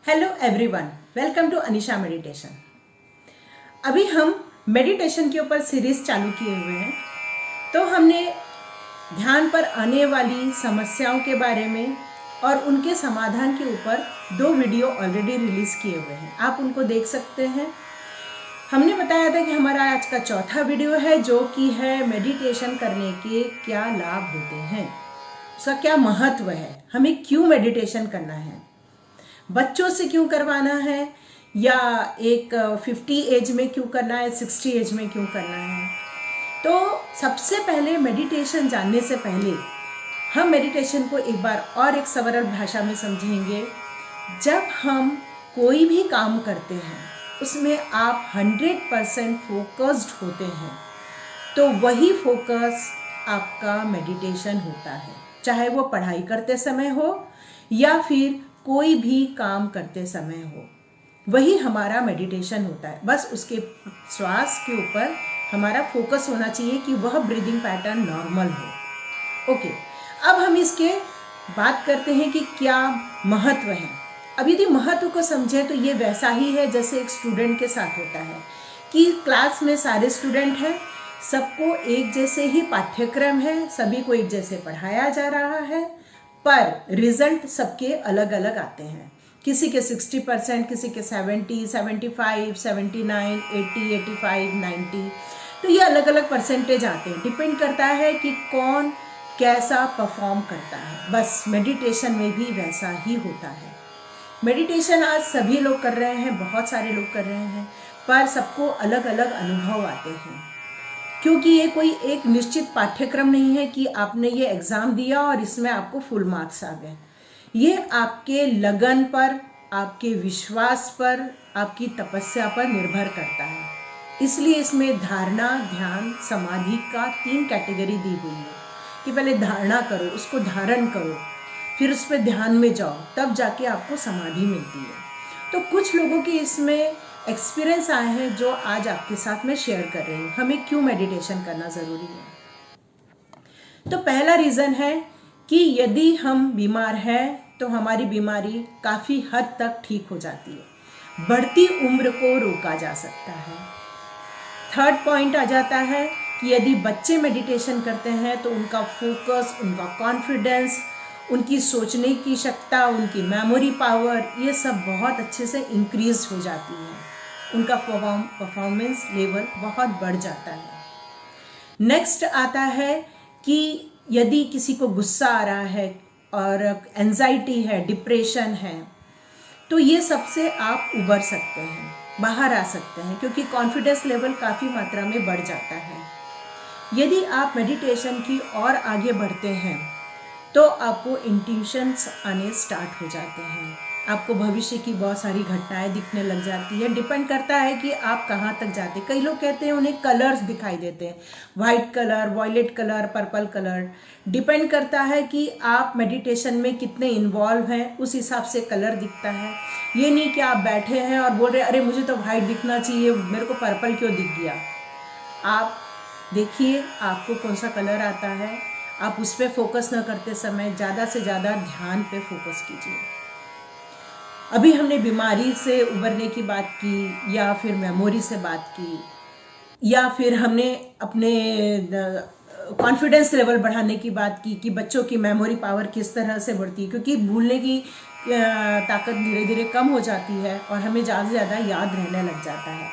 Hello everyone, welcome to Anisha meditation. अभी हम meditation के ऊपर सीरीज चालू किए हुए हैं। तो हमने ध्यान पर आने वाली समस्याओं के बारे में और उनके समाधान के ऊपर 2 वीडियो ऑलरेडी रिलीज किए हुए हैं, आप उनको देख सकते हैं। हमने बताया था कि हमारा आज का चौथा वीडियो है जो कि है मेडिटेशन करने के क्या लाभ होते हैं, उसका क्या महत्व है, हमें क्यों मेडिटेशन करना है, बच्चों से क्यों करवाना है, या एक 50 एज में क्यों करना है, 60 एज में क्यों करना है। तो सबसे पहले मेडिटेशन जानने से पहले हम मेडिटेशन को एक बार और एक सरल भाषा में समझेंगे। जब हम कोई भी काम करते हैं उसमें आप 100% फोकस्ड होते हैं तो वही फोकस आपका मेडिटेशन होता है, चाहे वो पढ़ाई करते समय हो या फिर कोई भी काम करते समय हो, वही हमारा मेडिटेशन होता है। बस उसके श्वास के ऊपर हमारा फोकस होना चाहिए कि वह ब्रीदिंग पैटर्न नॉर्मल हो। ओके, अब हम इसके बात करते हैं कि क्या महत्व है। अब यदि महत्व को समझें तो ये वैसा ही है जैसे एक स्टूडेंट के साथ होता है कि क्लास में सारे स्टूडेंट हैं, सबको एक जैसे ही पाठ्यक्रम है, सभी को एक जैसे पढ़ाया जा रहा है, पर रिजल्ट सबके अलग अलग आते हैं। किसी के 60%, किसी के 70, 75, 79, 80, 85, 90, तो ये अलग अलग परसेंटेज आते हैं। डिपेंड करता है कि कौन कैसा परफॉर्म करता है। बस मेडिटेशन में भी वैसा ही होता है। मेडिटेशन आज सभी लोग कर रहे हैं, बहुत सारे लोग कर रहे हैं, पर सबको अलग अलग अनुभव आते हैं, क्योंकि ये कोई एक निश्चित पाठ्यक्रम नहीं है कि आपने ये एग्ज़ाम दिया और इसमें आपको फुल मार्क्स आ गए। ये आपके लगन पर, आपके विश्वास पर, आपकी तपस्या पर निर्भर करता है। इसलिए इसमें धारणा, ध्यान, समाधि का 3 कैटेगरी दी हुई है कि पहले धारणा करो, उसको धारण करो, फिर उस पर ध्यान में जाओ, तब जाके आपको समाधि मिलती है। तो कुछ लोगों के इसमें एक्सपीरियंस आए हैं जो आज आपके साथ मैं शेयर कर रही हूँ। हमें क्यों मेडिटेशन करना ज़रूरी है। तो पहला रीज़न है कि यदि हम बीमार हैं तो हमारी बीमारी काफ़ी हद तक ठीक हो जाती है, बढ़ती उम्र को रोका जा सकता है। थर्ड पॉइंट आ जाता है कि यदि बच्चे मेडिटेशन करते हैं तो उनका फोकस, उनका कॉन्फिडेंस, उनकी सोचने की क्षमता, उनकी मेमोरी पावर, ये सब बहुत अच्छे से इंक्रीज हो जाती है, उनका परफॉर्मेंस लेवल बहुत बढ़ जाता है। नेक्स्ट आता है कि यदि किसी को गुस्सा आ रहा है और एंजाइटी है, डिप्रेशन है, तो ये सबसे आप उबर सकते हैं, बाहर आ सकते हैं, क्योंकि कॉन्फिडेंस लेवल काफ़ी मात्रा में बढ़ जाता है। यदि आप मेडिटेशन की और आगे बढ़ते हैं तो आपको इंट्यूशंस आने स्टार्ट हो जाते हैं, आपको भविष्य की बहुत सारी घटनाएं दिखने लग जाती है। डिपेंड करता है कि आप कहाँ तक जाते हैं। कई लोग कहते हैं उन्हें कलर्स दिखाई देते हैं, white colour, violet colour, purple colour. Depend करता है कि आप मेडिटेशन में कितने इन्वॉल्व हैं, उस हिसाब से कलर दिखता है। ये नहीं कि आप बैठे हैं और बोल रहे अरे मुझे तो वाइट दिखना चाहिए, मेरे को पर्पल क्यों दिख गया। आप देखिए आपको कौन सा कलर आता है, आप उस पर फोकस न करते समय ज़्यादा से ज़्यादा ध्यान पे फोकस कीजिए। अभी हमने बीमारी से उबरने की बात की, या फिर मेमोरी से बात की, या फिर हमने अपने कॉन्फिडेंस लेवल बढ़ाने की बात की कि बच्चों की मेमोरी पावर किस तरह से बढ़ती है, क्योंकि भूलने की ताकत धीरे धीरे कम हो जाती है और हमें ज़्यादा से ज़्यादा याद रहने लग जाता है।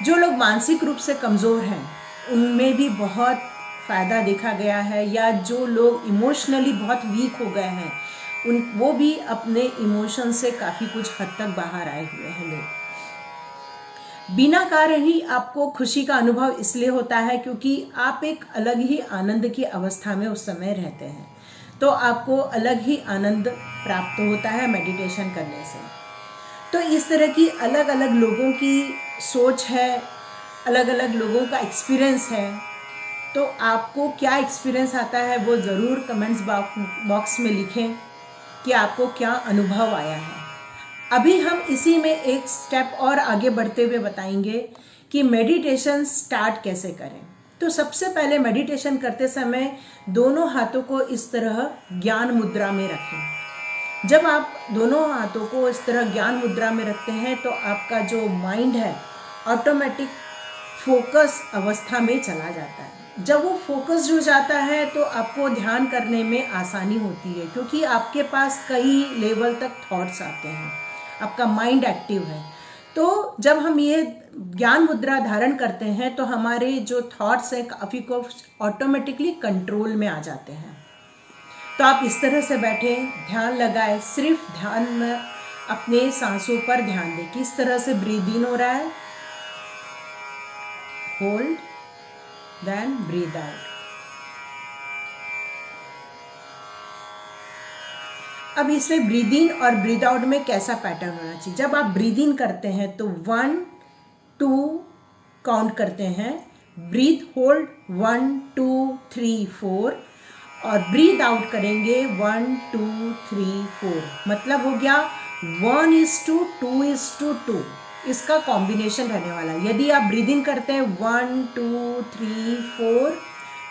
जो लोग मानसिक रूप से कमज़ोर हैं उनमें भी बहुत फ़ायदा देखा गया है, या जो लोग इमोशनली बहुत वीक हो गए हैं वो भी अपने इमोशन से काफ़ी कुछ हद तक बाहर आए हुए हैं लोग। बिना कारण ही आपको खुशी का अनुभव इसलिए होता है क्योंकि आप एक अलग ही आनंद की अवस्था में उस समय रहते हैं, तो आपको अलग ही आनंद प्राप्त होता है मेडिटेशन करने से। तो इस तरह की अलग अलग लोगों की सोच है, अलग अलग लोगों का एक्सपीरियंस है। तो आपको क्या एक्सपीरियंस आता है वो ज़रूर कमेंट्स बॉक्स में लिखें कि आपको क्या अनुभव आया है। अभी हम इसी में एक स्टेप और आगे बढ़ते हुए बताएंगे कि मेडिटेशन स्टार्ट कैसे करें। तो सबसे पहले मेडिटेशन करते समय दोनों हाथों को इस तरह ज्ञान मुद्रा में रखें जब आप दोनों हाथों को इस तरह ज्ञान मुद्रा में रखते हैं तो आपका जो माइंड है ऑटोमेटिक फोकस अवस्था में चला जाता है। जब वो फोकस्ड हो जाता है तो आपको ध्यान करने में आसानी होती है, क्योंकि आपके पास कई लेवल तक थॉट्स आते हैं, आपका माइंड एक्टिव है। तो जब हम ये ज्ञान मुद्रा धारण करते हैं तो हमारे जो थॉट्स हैं काफ़ी को ऑटोमेटिकली कंट्रोल में आ जाते हैं। तो आप इस तरह से बैठे ध्यान लगाए, सिर्फ ध्यान में अपने सांसों पर ध्यान दें। किस तरह से ब्रीद इन हो रहा है, होल्ड, देन ब्रीद आउट। अब इसमें ब्रीद इन और ब्रीद आउट में कैसा पैटर्न होना चाहिए। जब आप ब्रीद इन करते हैं तो 1 2 काउंट करते हैं, ब्रीथ होल्ड 1 2 3 4, और ब्रीद आउट करेंगे 1 2 3 4। मतलब हो गया 1:2:2। इसका कॉम्बिनेशन रहने वाला है। यदि आप ब्रीद इन करते हैं 1 2 3 4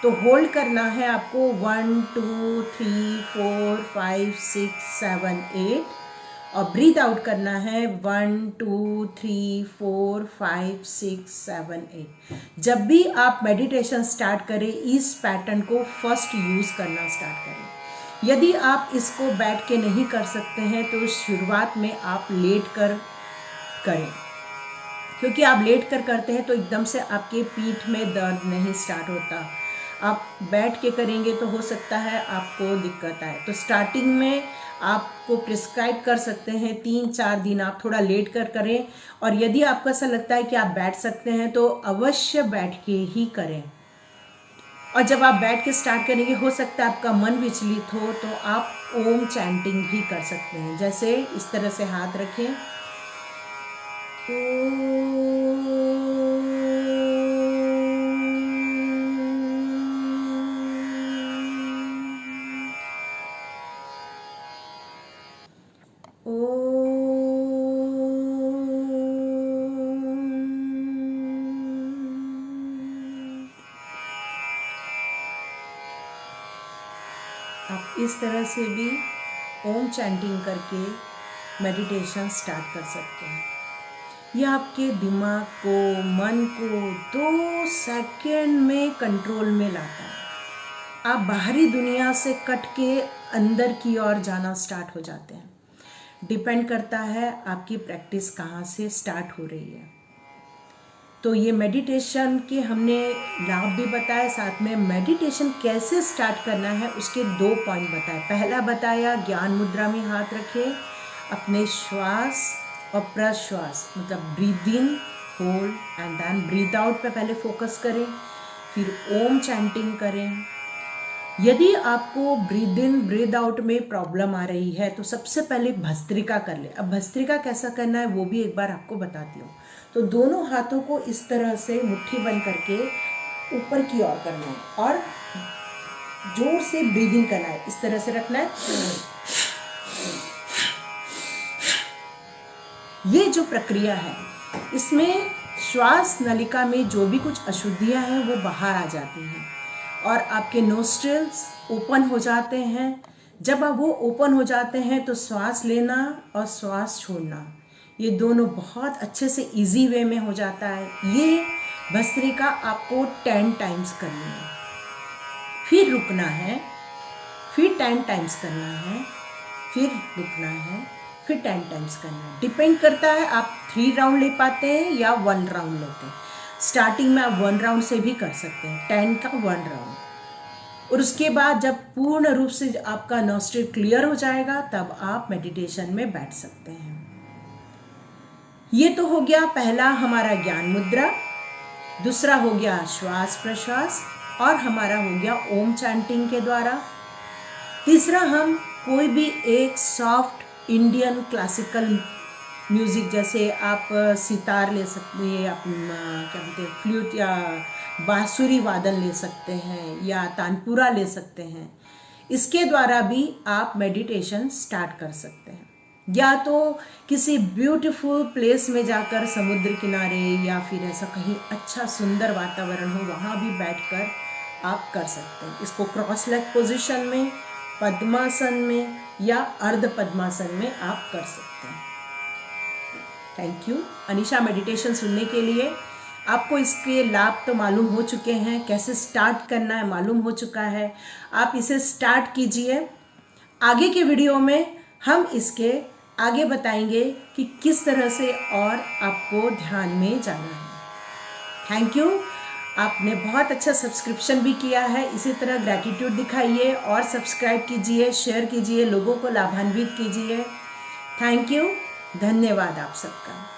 तो होल्ड करना है आपको 1 2 3 4 5 6 7 8, और ब्रीद आउट करना है 1 2 3 4 5 6 7 8। जब भी आप मेडिटेशन स्टार्ट करें इस पैटर्न को फर्स्ट यूज़ करना स्टार्ट करें। यदि आप इसको बैठ के नहीं कर सकते हैं तो शुरुआत में आप लेट कर करें, क्योंकि आप लेट कर करते हैं तो एकदम से आपके पीठ में दर्द नहीं स्टार्ट होता। आप बैठ के करेंगे तो हो सकता है आपको दिक्कत आए। तो स्टार्टिंग में आपको प्रिस्क्राइब कर सकते हैं 3-4 दिन आप थोड़ा लेट कर करें, और यदि आपको ऐसा लगता है कि आप बैठ सकते हैं तो अवश्य बैठ के ही करें। और जब आप बैठ के स्टार्ट करेंगे हो सकता है आपका मन विचलित हो तो आप ओम चैंटिंग भी कर सकते हैं। जैसे इस तरह से हाथ रखें, आप इस तरह से भी ओम चैंटिंग करके मेडिटेशन स्टार्ट कर सकते हैं। यह आपके दिमाग को, मन को 2 सेकंड में कंट्रोल में लाता है। आप बाहरी दुनिया से कट के अंदर की ओर जाना स्टार्ट हो जाते हैं। डिपेंड करता है आपकी प्रैक्टिस कहाँ से स्टार्ट हो रही है। तो ये मेडिटेशन के हमने लाभ भी बताए, साथ में मेडिटेशन कैसे स्टार्ट करना है उसके 2 पॉइंट बताए। पहला बताया ज्ञान मुद्रा में हाथ रखें, अपने श्वास और प्रश्वास मतलब breathe in, hold and then breathe out पे पहले फोकस करें, फिर ओम चैंटिंग करें। यदि आपको ब्रीद इन ब्रीद आउट में प्रॉब्लम आ रही है तो सबसे पहले भस्त्रिका कर ले। अब भस्त्रिका कैसा करना है वो भी एक बार आपको बताती हूँ। तो दोनों हाथों को इस तरह से मुट्ठी बंद करके ऊपर की ओर करना है और जोर से ब्रीदिंग करना है। इस तरह से रखना है। ये जो प्रक्रिया है इसमें श्वास नलिका में जो भी कुछ अशुद्धियां हैं वो बाहर आ जाती हैं और आपके नोस्ट्रिल्स ओपन हो जाते हैं। जब आप वो ओपन हो जाते हैं तो श्वास लेना और श्वास छोड़ना ये दोनों बहुत अच्छे से इजी वे में हो जाता है। ये भस्त्रिका आपको 10 टाइम्स करनी है, फिर रुकना है, फिर 10 टाइम्स करना है, फिर रुकना है, फिर 10 टाइम्स करना है। डिपेंड करता है आप 3 राउंड ले पाते हैं या 1 राउंड लेते हैं। स्टार्टिंग में आप 1 राउंड से भी कर सकते हैं, 10 का 1 राउंड। और उसके बाद जब पूर्ण रूप से आपका नॉस्ट्रिल क्लियर हो जाएगा तब आप मेडिटेशन में बैठ सकते हैं। ये तो हो गया पहला हमारा ज्ञान मुद्रा, दूसरा हो गया श्वास प्रश्वास और हमारा हो गया ओम चैंटिंग के द्वारा। तीसरा हम कोई भी एक सॉफ्ट इंडियन क्लासिकल म्यूज़िक, जैसे आप सितार ले सकते हैं, आप क्या बोलते हैं फ्लूट या बांसुरी वादन ले सकते हैं या तानपुरा ले सकते हैं। इसके द्वारा भी आप मेडिटेशन स्टार्ट कर सकते हैं। या तो किसी ब्यूटीफुल प्लेस में जाकर समुद्र किनारे या फिर ऐसा कहीं अच्छा सुंदर वातावरण हो वहाँ भी बैठकर आप कर सकते हैं। इसको क्रॉस लेग पोजीशन में, पद्मासन में या अर्ध पद्मासन में आप कर सकते हैं। Thank you. अनीशा मेडिटेशन सुनने के लिए। आपको इसके लाभ तो मालूम हो चुके हैं, कैसे स्टार्ट करना है मालूम हो चुका है। आप इसे स्टार्ट कीजिए। आगे के वीडियो में हम इसके आगे बताएंगे कि किस तरह से और आपको ध्यान में जाना है। Thank you. आपने बहुत अच्छा सब्सक्रिप्शन भी किया है। इसी तरह ग्रैटिट्यूड दिखाइए और सब्सक्राइब कीजिए, शेयर कीजिए, लोगों को लाभान्वित कीजिए। Thank you. धन्यवाद आप सबका।